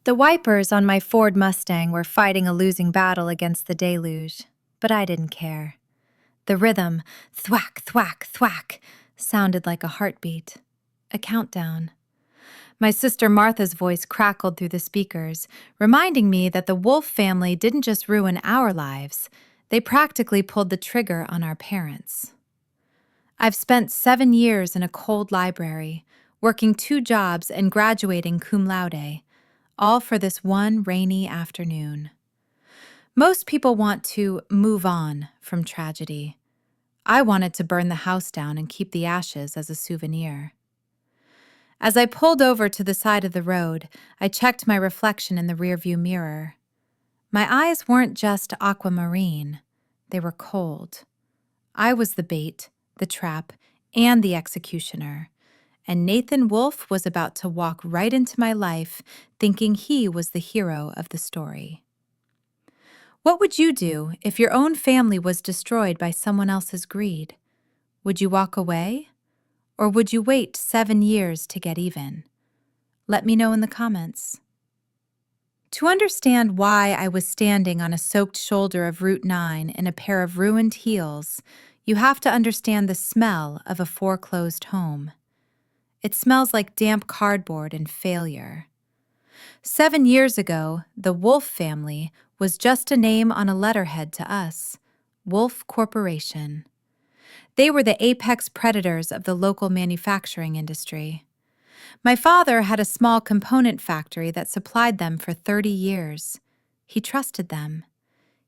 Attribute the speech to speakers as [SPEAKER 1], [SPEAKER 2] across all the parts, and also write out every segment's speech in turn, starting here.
[SPEAKER 1] The wipers on my Ford Mustang were fighting a losing battle against the deluge, but I didn't care. The rhythm, thwack, thwack, thwack, sounded like a heartbeat, a countdown. My sister Martha's voice crackled through the speakers, reminding me that the Wolf family didn't just ruin our lives, they practically pulled the trigger on our parents. I've spent 7 years in a cold library, working 2 jobs and graduating cum laude, all for this one rainy afternoon. Most people want to move on from tragedy. I wanted to burn the house down and keep the ashes as a souvenir. As I pulled over to the side of the road, I checked my reflection in the rearview mirror. My eyes weren't just aquamarine, they were cold. I was the bait, the trap, and the executioner, and Nathan Wolfe was about to walk right into my life thinking he was the hero of the story. What would you do if your own family was destroyed by someone else's greed? Would you walk away? Or would you wait 7 years to get even? Let me know in the comments. To understand why I was standing on a soaked shoulder of Route 9 in a pair of ruined heels, you have to understand the smell of a foreclosed home. It smells like damp cardboard and failure. 7 years ago, the Wolfe family was just a name on a letterhead to us, Wolfe Corporation. They were the apex predators of the local manufacturing industry. My father had a small component factory that supplied them for 30 years. He trusted them.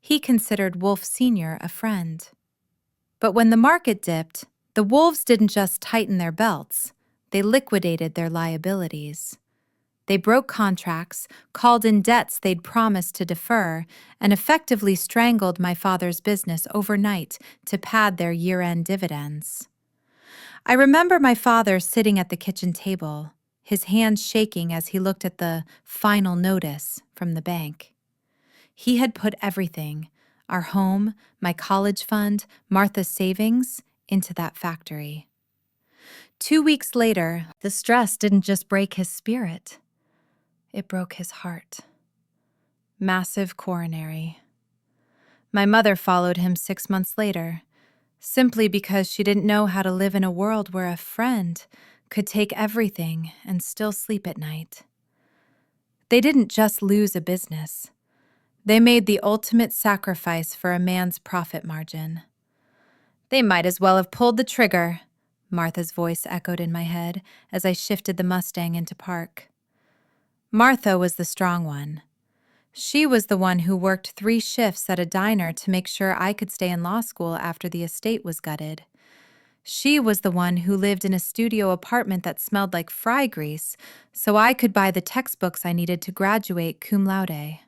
[SPEAKER 1] He considered Wolfe Sr. a friend. But when the market dipped, the Wolves didn't just tighten their belts, they liquidated their liabilities. They broke contracts, called in debts they'd promised to defer, and effectively strangled my father's business overnight to pad their year-end dividends. I remember my father sitting at the kitchen table, his hands shaking as he looked at the final notice from the bank. He had put everything, our home, my college fund, Martha's savings, into that factory. 2 weeks later, the stress didn't just break his spirit. It broke his heart. Massive coronary. My mother followed him 6 months later, simply because she didn't know how to live in a world where a friend could take everything and still sleep at night. They didn't just lose a business. They made the ultimate sacrifice for a man's profit margin. They might as well have pulled the trigger, Martha's voice echoed in my head as I shifted the Mustang into park. Martha was the strong one. She was the one who worked 3 shifts at a diner to make sure I could stay in law school after the estate was gutted. She was the one who lived in a studio apartment that smelled like fry grease so I could buy the textbooks I needed to graduate cum laude.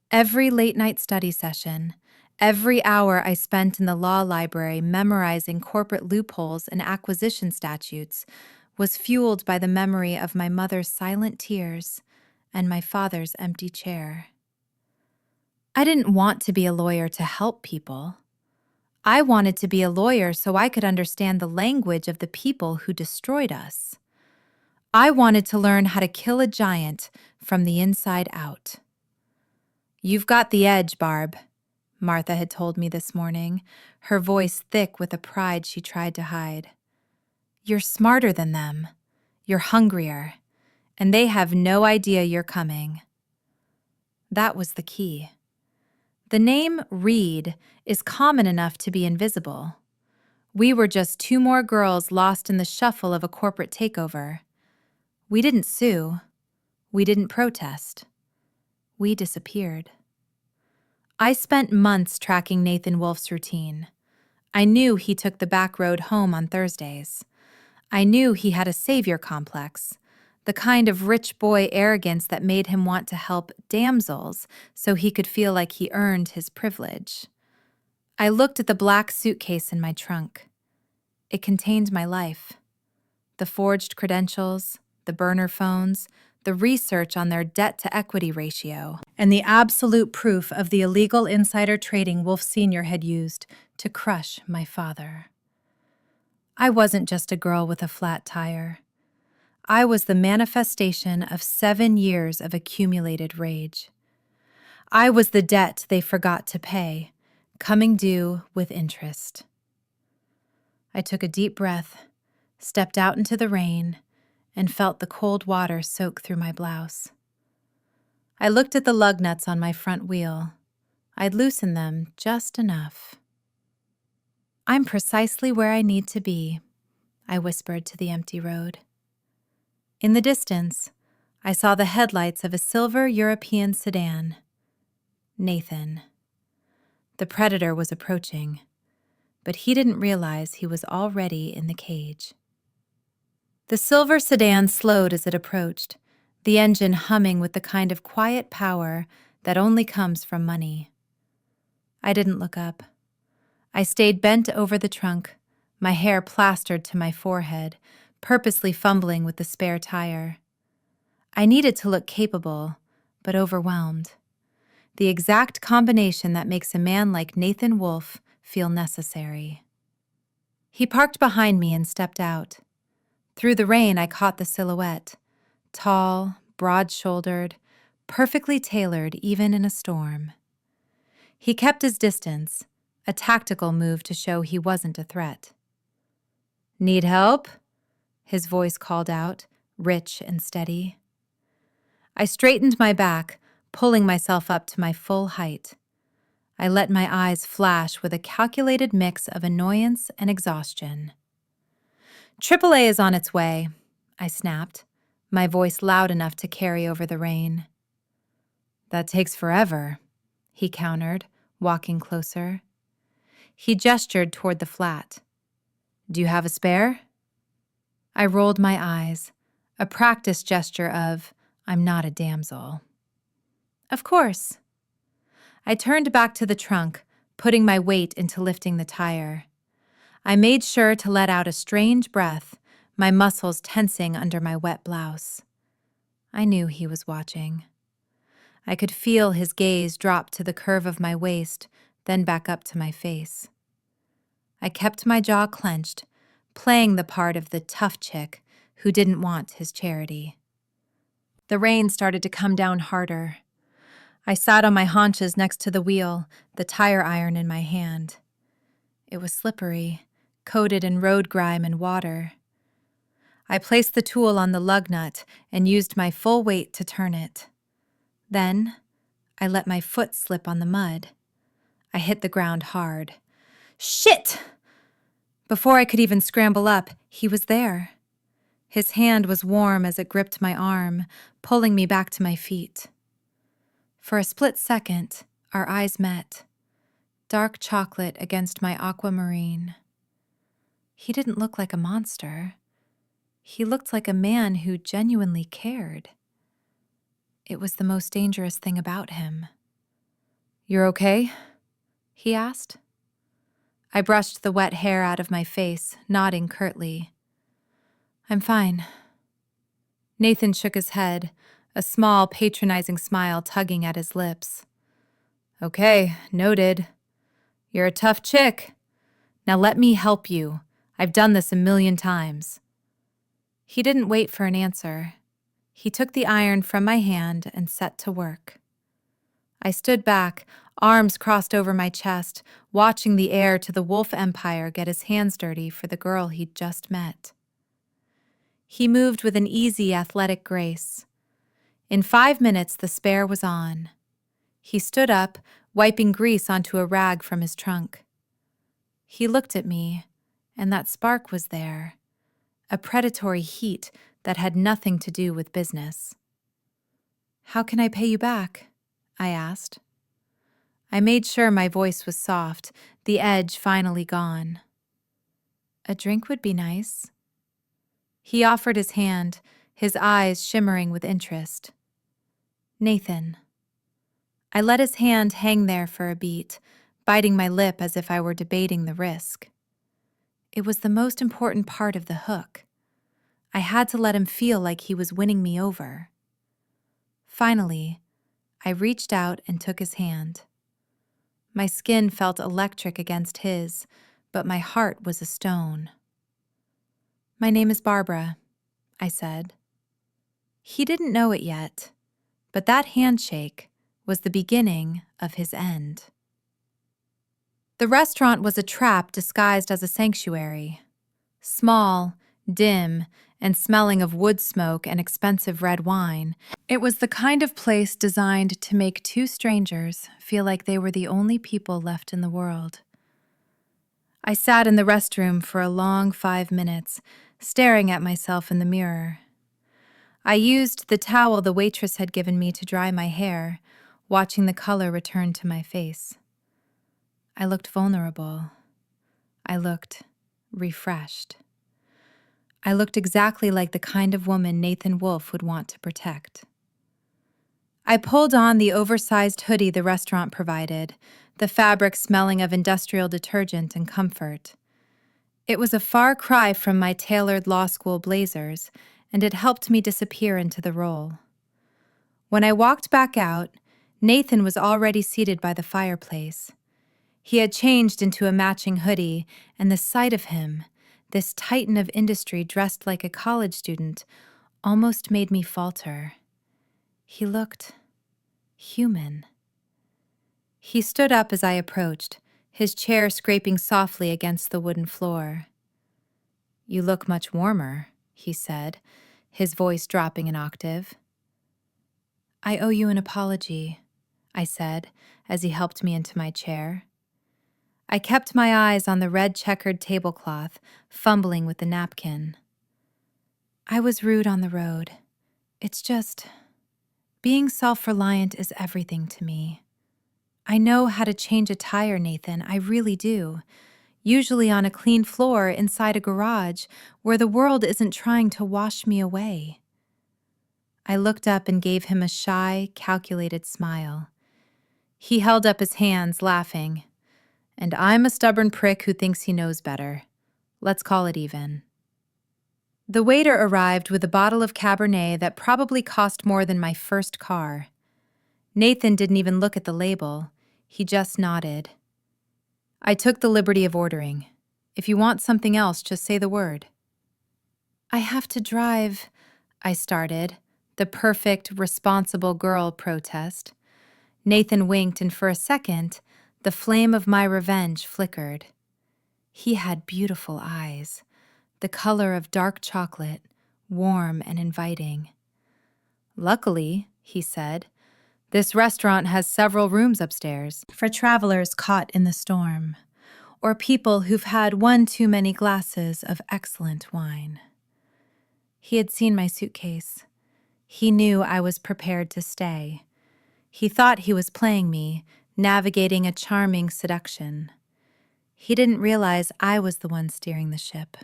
[SPEAKER 1] Every late-night study session, every hour I spent in the law library memorizing corporate loopholes and acquisition statutes was fueled by the memory of my mother's silent tears and my father's empty chair. I didn't want to be a lawyer to help people. I wanted to be a lawyer so I could understand the language of the people who destroyed us. I wanted to learn how to kill a giant from the inside out. "You've got the edge, Barb," Martha had told me this morning, her voice thick with a pride she tried to hide. "You're smarter than them. You're hungrier. And they have no idea you're coming." That was the key. The name Reed is common enough to be invisible. We were just 2 more girls lost in the shuffle of a corporate takeover. We didn't sue. We didn't protest. We disappeared. I spent months tracking Nathan Wolfe's routine. I knew he took the back road home on Thursdays. I knew he had a savior complex, the kind of rich boy arrogance that made him want to help damsels so he could feel like he earned his privilege. I looked at the black suitcase in my trunk. It contained my life. The forged credentials, the burner phones, the research on their debt-to-equity ratio, and the absolute proof of the illegal insider trading Wolfe Sr. had used to crush my father. I wasn't just a girl with a flat tire. I was the manifestation of 7 years of accumulated rage. I was the debt they forgot to pay, coming due with interest. I took a deep breath, stepped out into the rain, and felt the cold water soak through my blouse. I looked at the lug nuts on my front wheel. I'd loosened them just enough. "I'm precisely where I need to be," I whispered to the empty road. In the distance, I saw the headlights of a silver European sedan. Nathan. The predator was approaching, but he didn't realize he was already in the cage. The silver sedan slowed as it approached, the engine humming with the kind of quiet power that only comes from money. I didn't look up. I stayed bent over the trunk, my hair plastered to my forehead, purposely fumbling with the spare tire. I needed to look capable, but overwhelmed. The exact combination that makes a man like Nathan Wolfe feel necessary. He parked behind me and stepped out. Through the rain, I caught the silhouette, tall, broad-shouldered, perfectly tailored even in a storm. He kept his distance, a tactical move to show he wasn't a threat. "Need help?" his voice called out, rich and steady. I straightened my back, pulling myself up to my full height. I let my eyes flash with a calculated mix of annoyance and exhaustion. "AAA is on its way," I snapped, my voice loud enough to carry over the rain. "That takes forever," he countered, walking closer. He gestured toward the flat. "Do you have a spare?" I rolled my eyes, a practice gesture of, "I'm not a damsel." "Of course." I turned back to the trunk, putting my weight into lifting the tire. I made sure to let out a strange breath, my muscles tensing under my wet blouse. I knew he was watching. I could feel his gaze drop to the curve of my waist, then back up to my face. I kept my jaw clenched, playing the part of the tough chick who didn't want his charity. The rain started to come down harder. I sat on my haunches next to the wheel, the tire iron in my hand. It was slippery, coated in road grime and water. I placed the tool on the lug nut and used my full weight to turn it. Then, I let my foot slip on the mud. I hit the ground hard. "Shit!" Before I could even scramble up, he was there. His hand was warm as it gripped my arm, pulling me back to my feet. For a split second, our eyes met. Dark chocolate against my aquamarine. He didn't look like a monster. He looked like a man who genuinely cared. It was the most dangerous thing about him. "You're okay?" he asked. I brushed the wet hair out of my face, nodding curtly. "I'm fine." Nathan shook his head, a small, patronizing smile tugging at his lips. "Okay, noted. You're a tough chick. Now let me help you. I've done this 1,000,000 times." He didn't wait for an answer. He took the iron from my hand and set to work. I stood back, arms crossed over my chest, watching the heir to the Wolfe Empire get his hands dirty for the girl he'd just met. He moved with an easy, athletic grace. In 5 minutes, the spare was on. He stood up, wiping grease onto a rag from his trunk. He looked at me, and that spark was there, a predatory heat that had nothing to do with business. "How can I pay you back?" I asked. I made sure my voice was soft, the edge finally gone. "A drink would be nice." He offered his hand, his eyes shimmering with interest. "Nathan." I let his hand hang there for a beat, biting my lip as if I were debating the risk. It was the most important part of the hook. I had to let him feel like he was winning me over. Finally, I reached out and took his hand. My skin felt electric against his, but my heart was a stone. "My name is Barbara," I said. He didn't know it yet, but that handshake was the beginning of his end. The restaurant was a trap disguised as a sanctuary. Small, dim, and smelling of wood smoke and expensive red wine, it was the kind of place designed to make two strangers feel like they were the only people left in the world. I sat in the restroom for a long 5 minutes, staring at myself in the mirror. I used the towel the waitress had given me to dry my hair, watching the color return to my face. I looked vulnerable. I looked refreshed. I looked exactly like the kind of woman Nathan Wolfe would want to protect. I pulled on the oversized hoodie the restaurant provided, the fabric smelling of industrial detergent and comfort. It was a far cry from my tailored law school blazers, and it helped me disappear into the role. When I walked back out, Nathan was already seated by the fireplace. He had changed into a matching hoodie, and the sight of him, this titan of industry dressed like a college student, almost made me falter. He looked human. He stood up as I approached, his chair scraping softly against the wooden floor. "You look much warmer," he said, his voice dropping an octave. "I owe you an apology," I said, as he helped me into my chair. I kept my eyes on the red checkered tablecloth, fumbling with the napkin. "I was rude on the road. It's just, being self-reliant is everything to me. I know how to change a tire, Nathan, I really do. Usually on a clean floor inside a garage where the world isn't trying to wash me away." I looked up and gave him a shy, calculated smile. He held up his hands, laughing. "And I'm a stubborn prick who thinks he knows better. Let's call it even." The waiter arrived with a bottle of Cabernet that probably cost more than my first car. Nathan didn't even look at the label. He just nodded. I took the liberty of ordering. "If you want something else, just say the word." "I have to drive," I started, the perfect, responsible girl protest. Nathan winked, and for a second, the flame of my revenge flickered. He had beautiful eyes, the color of dark chocolate, warm and inviting. "Luckily," he said, "this restaurant has several rooms upstairs for travelers caught in the storm, or people who've had one too many glasses of excellent wine." He had seen my suitcase. He knew I was prepared to stay. He thought he was playing me, navigating a charming seduction. He didn't realize I was the one steering the ship.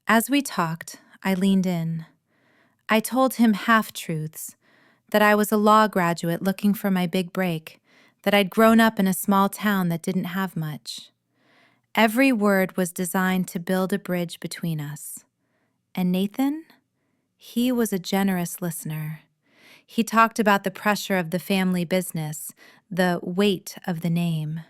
[SPEAKER 1] As we talked, I leaned in. I told him half-truths, that I was a law graduate looking for my big break, that I'd grown up in a small town that didn't have much. Every word was designed to build a bridge between us. And Nathan? He was a generous listener. He talked about the pressure of the family business, the weight of the name.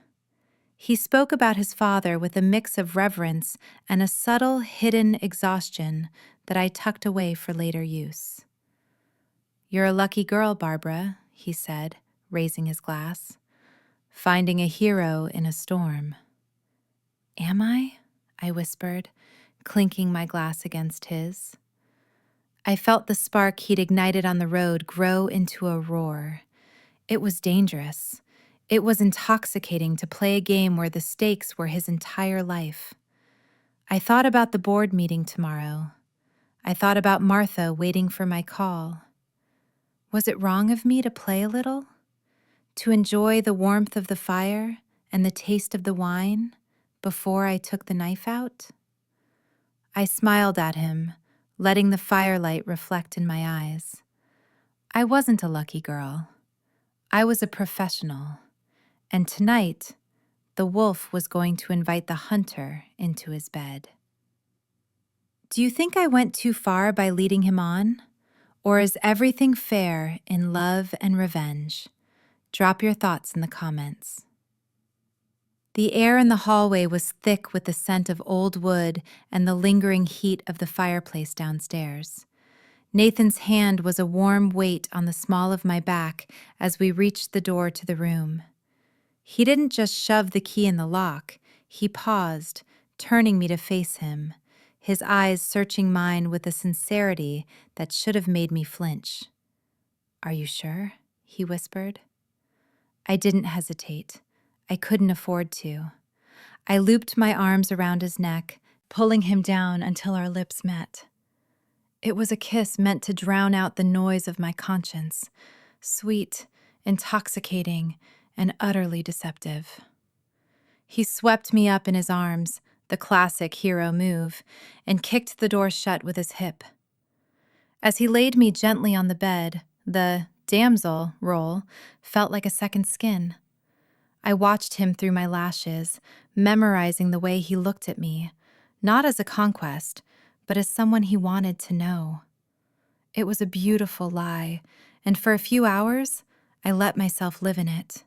[SPEAKER 1] He spoke about his father with a mix of reverence and a subtle, hidden exhaustion that I tucked away for later use. "You're a lucky girl, Barbara," he said, raising his glass. "Finding a hero in a storm." "Am I?" I whispered, clinking my glass against his. I felt the spark he'd ignited on the road grow into a roar. It was dangerous. It was intoxicating to play a game where the stakes were his entire life. I thought about the board meeting tomorrow. I thought about Martha waiting for my call. Was it wrong of me to play a little? To enjoy the warmth of the fire and the taste of the wine before I took the knife out? I smiled at him, letting the firelight reflect in my eyes. I wasn't a lucky girl. I was a professional. And tonight, the wolf was going to invite the hunter into his bed. Do you think I went too far by leading him on? Or is everything fair in love and revenge? Drop your thoughts in the comments. The air in the hallway was thick with the scent of old wood and the lingering heat of the fireplace downstairs. Nathan's hand was a warm weight on the small of my back as we reached the door to the room. He didn't just shove the key in the lock, he paused, turning me to face him, his eyes searching mine with a sincerity that should have made me flinch. "Are you sure?" he whispered. I didn't hesitate. I couldn't afford to. I looped my arms around his neck, pulling him down until our lips met. It was a kiss meant to drown out the noise of my conscience, sweet, intoxicating, and utterly deceptive. He swept me up in his arms, the classic hero move, and kicked the door shut with his hip. As he laid me gently on the bed, the damsel role felt like a second skin. I watched him through my lashes, memorizing the way he looked at me, not as a conquest, but as someone he wanted to know. It was a beautiful lie, and for a few hours, I let myself live in it.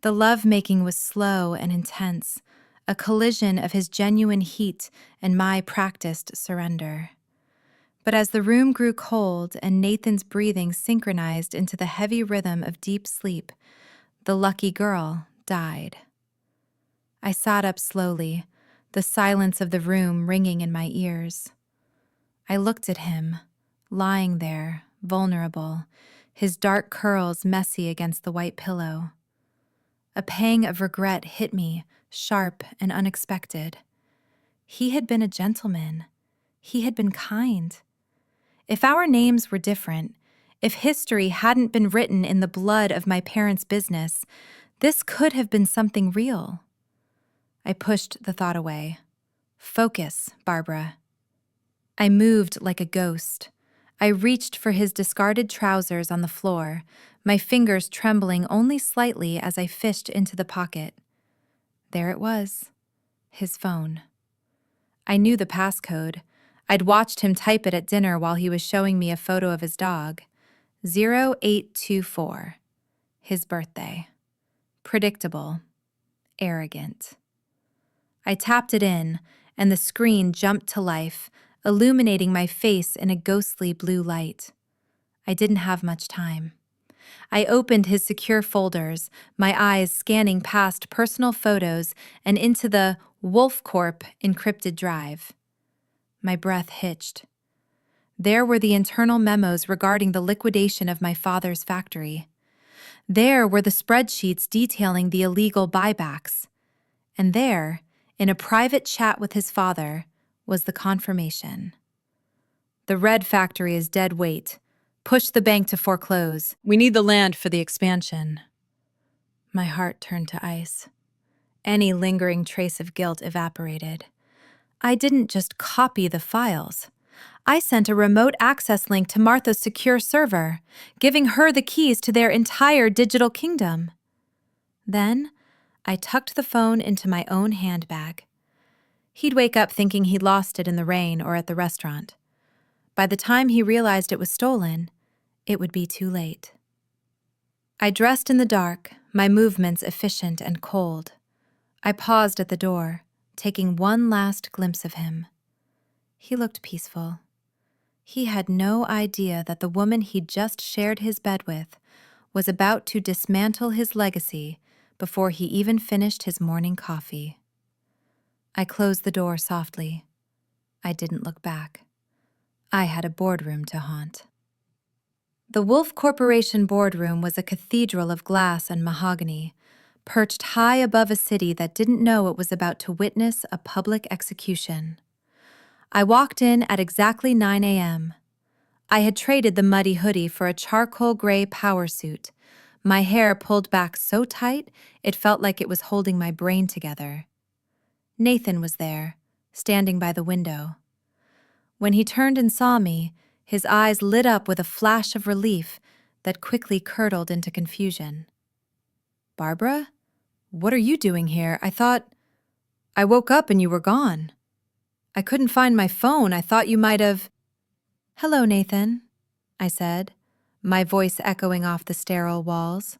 [SPEAKER 1] The love-making was slow and intense, a collision of his genuine heat and my practiced surrender. But as the room grew cold and Nathan's breathing synchronized into the heavy rhythm of deep sleep, the lucky girl died. I sat up slowly, the silence of the room ringing in my ears. I looked at him, lying there, vulnerable, his dark curls messy against the white pillow. A pang of regret hit me, sharp and unexpected. He had been a gentleman. He had been kind. If our names were different, if history hadn't been written in the blood of my parents' business, this could have been something real. I pushed the thought away. Focus, Barbara. I moved like a ghost. I reached for his discarded trousers on the floor, my fingers trembling only slightly as I fished into the pocket. There it was, his phone. I knew the passcode. I'd watched him type it at dinner while he was showing me a photo of his dog. 0824. His birthday. Predictable. Arrogant. I tapped it in, and the screen jumped to life, illuminating my face in a ghostly blue light. I didn't have much time. I opened his secure folders, my eyes scanning past personal photos and into the Wolf Corp encrypted drive. My breath hitched. There were the internal memos regarding the liquidation of my father's factory. There were the spreadsheets detailing the illegal buybacks. And there, in a private chat with his father, was the confirmation. The red factory is dead weight. Push the bank to foreclose. We need the land for the expansion. My heart turned to ice. Any lingering trace of guilt evaporated. I didn't just copy the files. I sent a remote access link to Martha's secure server, giving her the keys to their entire digital kingdom. Then, I tucked the phone into my own handbag. He'd wake up thinking he'd lost it in the rain or at the restaurant. By the time he realized it was stolen, it would be too late. I dressed in the dark, my movements efficient and cold. I paused at the door, taking one last glimpse of him. He looked peaceful. He had no idea that the woman he'd just shared his bed with was about to dismantle his legacy before he even finished his morning coffee. I closed the door softly. I didn't look back. I had a boardroom to haunt. The Wolf Corporation boardroom was a cathedral of glass and mahogany, perched high above a city that didn't know it was about to witness a public execution. I walked in at exactly 9 a.m. I had traded the muddy hoodie for a charcoal gray power suit, my hair pulled back so tight it felt like it was holding my brain together. Nathan was there, standing by the window. When he turned and saw me, his eyes lit up with a flash of relief that quickly curdled into confusion. "Barbara, what are you doing here? I woke up and you were gone. I couldn't find my phone. I thought you might have—" "Hello, Nathan," I said, my voice echoing off the sterile walls.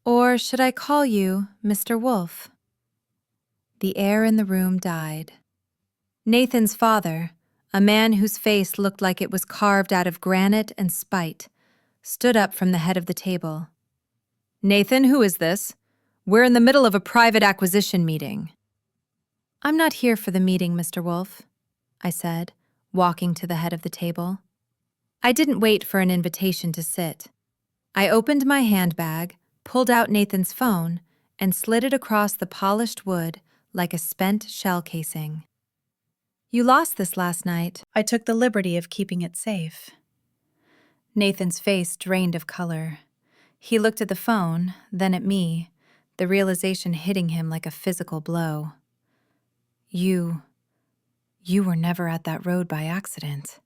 [SPEAKER 1] "Or should I call you Mr. Wolf?" The air in the room died. Nathan's father, A man whose face looked like it was carved out of granite and spite stood up from the head of the table.
[SPEAKER 2] Nathan, who is this? We're in the middle of a private acquisition meeting.
[SPEAKER 1] I'm not here for the meeting, Mr. Wolf, I said, walking to the head of the table. I didn't wait for an invitation to sit. I opened my handbag, pulled out Nathan's phone, and slid it across the polished wood like a spent shell casing. You lost this last night. I took the liberty of keeping it safe. Nathan's face drained of color. He looked at the phone, then at me, the realization hitting him like a physical blow. You were never at that road by accident.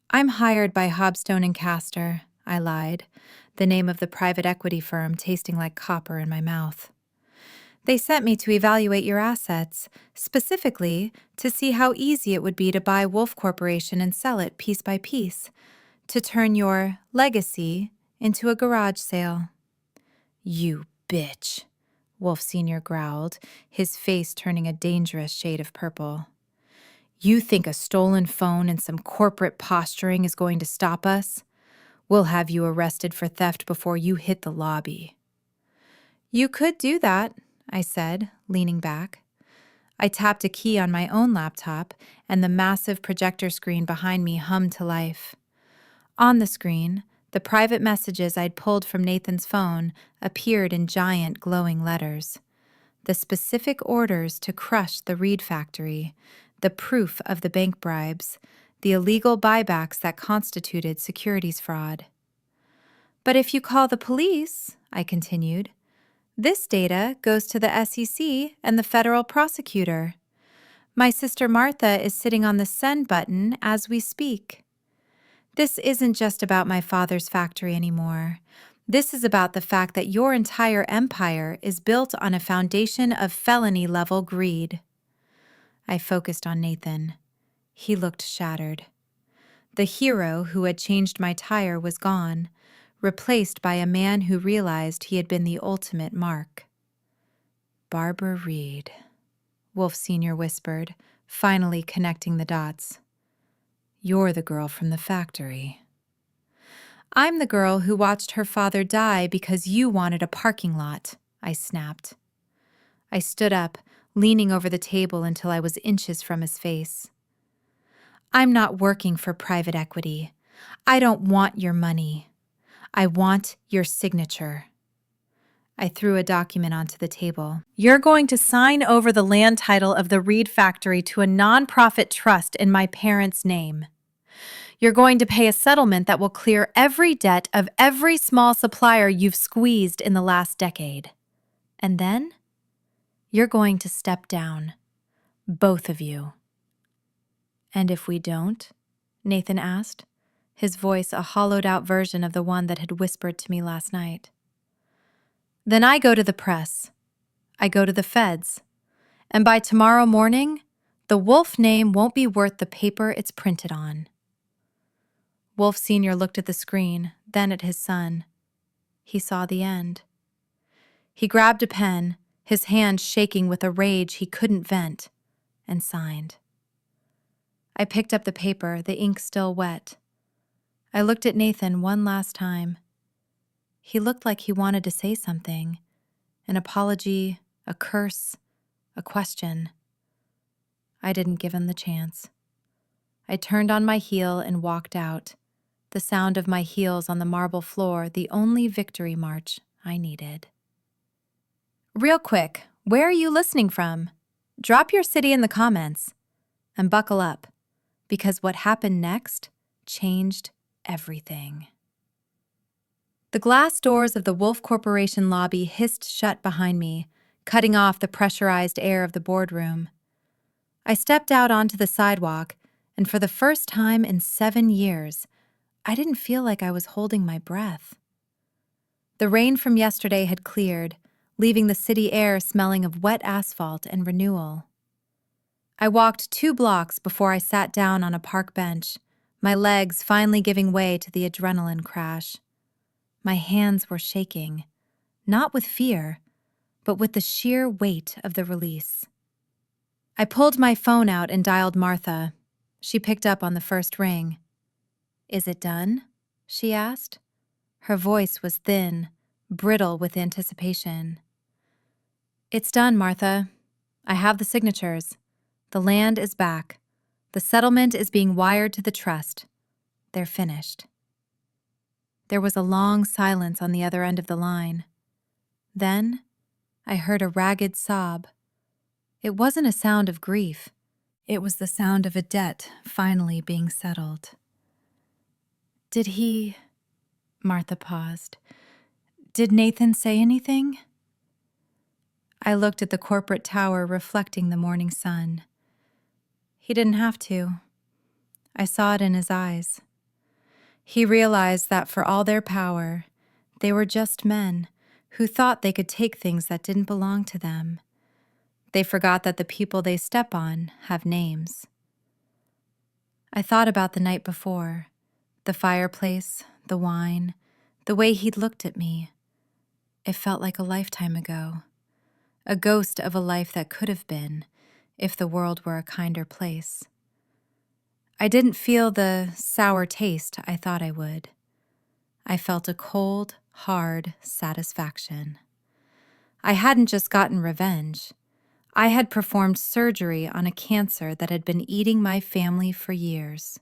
[SPEAKER 1] I'm hired by Hobstone and Castor, I lied, the name of the private equity firm tasting like copper in my mouth. They sent me to evaluate your assets, specifically to see how easy it would be to buy Wolf Corporation and sell it piece by piece, to turn your legacy into a garage sale. You bitch, Wolf Sr. growled, his face turning a dangerous shade of purple. You think a stolen phone and some corporate posturing is going to stop us? We'll have you arrested for theft before you hit the lobby. You could do that, I said, leaning back. I tapped a key on my own laptop, and the massive projector screen behind me hummed to life. On the screen, the private messages I'd pulled from Nathan's phone appeared in giant glowing letters. The specific orders to crush the Reed factory, the proof of the bank bribes, the illegal buybacks that constituted securities fraud. But if you call the police, I continued, this data goes to the SEC and the federal prosecutor. My sister Martha is sitting on the send button as we speak. This isn't just about my father's factory anymore. This is about the fact that your entire empire is built on a foundation of felony-level greed. I focused on Nathan. He looked shattered. The hero who had changed my tire was gone, replaced by a man who realized he had been the ultimate mark. Barbara Reed, Wolf Sr. whispered, finally connecting the dots. You're the girl from the factory. I'm the girl who watched her father die because you wanted a parking lot, I snapped. I stood up, leaning over the table until I was inches from his face. I'm not working for private equity. I don't want your money. I want your signature. I threw a document onto the table. You're going to sign over the land title of the Reed factory to a nonprofit trust in my parents' name. You're going to pay a settlement that will clear every debt of every small supplier you've squeezed in the last decade. And then, you're going to step down. Both of you. And if we don't? Nathan asked, his voice a hollowed-out version of the one that had whispered to me last night. Then I go to the press. I go to the feds. And by tomorrow morning, the Wolf name won't be worth the paper it's printed on. Wolf Sr. looked at the screen, then at his son. He saw the end. He grabbed a pen, his hand shaking with a rage he couldn't vent, and signed. I picked up the paper, the ink still wet. I looked at Nathan one last time. He looked like he wanted to say something, an apology, a curse, a question. I didn't give him the chance. I turned on my heel and walked out, the sound of my heels on the marble floor the only victory march I needed. Real quick, where are you listening from? Drop your city in the comments. And buckle up, because what happened next changed everything. The glass doors of the Wolf Corporation lobby hissed shut behind me, cutting off the pressurized air of the boardroom. I stepped out onto the sidewalk, and for the first time in 7 years, I didn't feel like I was holding my breath. The rain from yesterday had cleared, leaving the city air smelling of wet asphalt and renewal. I walked 2 blocks before I sat down on a park bench, my legs finally giving way to the adrenaline crash. My hands were shaking, not with fear, but with the sheer weight of the release. I pulled my phone out and dialed Martha. She picked up on the first ring. "Is it done?" she asked. Her voice was thin, brittle with anticipation. "It's done, Martha. I have the signatures. The land is back. The settlement is being wired to the trust. They're finished." There was a long silence on the other end of the line. Then I heard a ragged sob. It wasn't a sound of grief. It was the sound of a debt finally being settled. "Did he—" Martha paused. "Did Nathan say anything?" I looked at the corporate tower reflecting the morning sun. He didn't have to. I saw it in his eyes. He realized that for all their power, they were just men who thought they could take things that didn't belong to them. They forgot that the people they step on have names. I thought about the night before, the fireplace, the wine, the way he'd looked at me. It felt like a lifetime ago, a ghost of a life that could have been, if the world were a kinder place. I didn't feel the sour taste I thought I would. I felt a cold, hard satisfaction. I hadn't just gotten revenge. I had performed surgery on a cancer that had been eating my family for years.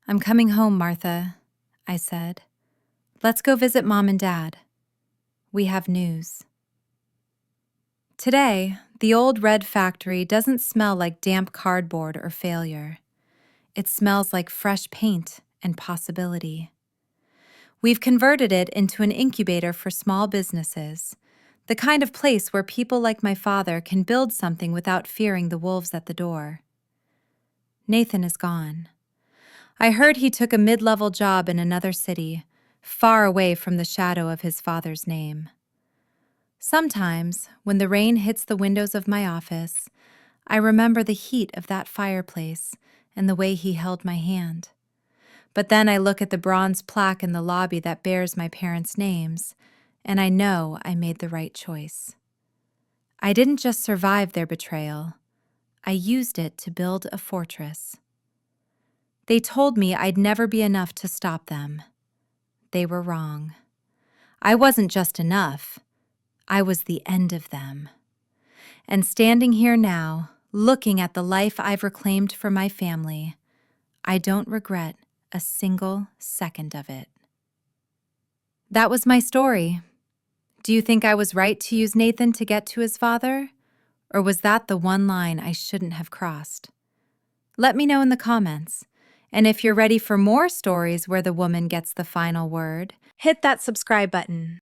[SPEAKER 1] "I'm coming home, Martha," I said. "Let's go visit Mom and Dad. We have news." Today, the old red factory doesn't smell like damp cardboard or failure. It smells like fresh paint and possibility. We've converted it into an incubator for small businesses, the kind of place where people like my father can build something without fearing the wolves at the door. Nathan is gone. I heard he took a mid-level job in another city, far away from the shadow of his father's name. Sometimes, when the rain hits the windows of my office, I remember the heat of that fireplace and the way he held my hand. But then I look at the bronze plaque in the lobby that bears my parents' names, and I know I made the right choice. I didn't just survive their betrayal. I used it to build a fortress. They told me I'd never be enough to stop them. They were wrong. I wasn't just enough. I was the end of them. And standing here now, looking at the life I've reclaimed for my family, I don't regret a single second of it. That was my story. Do you think I was right to use Nathan to get to his father? Or was that the one line I shouldn't have crossed? Let me know in the comments. And if you're ready for more stories where the woman gets the final word, hit that subscribe button.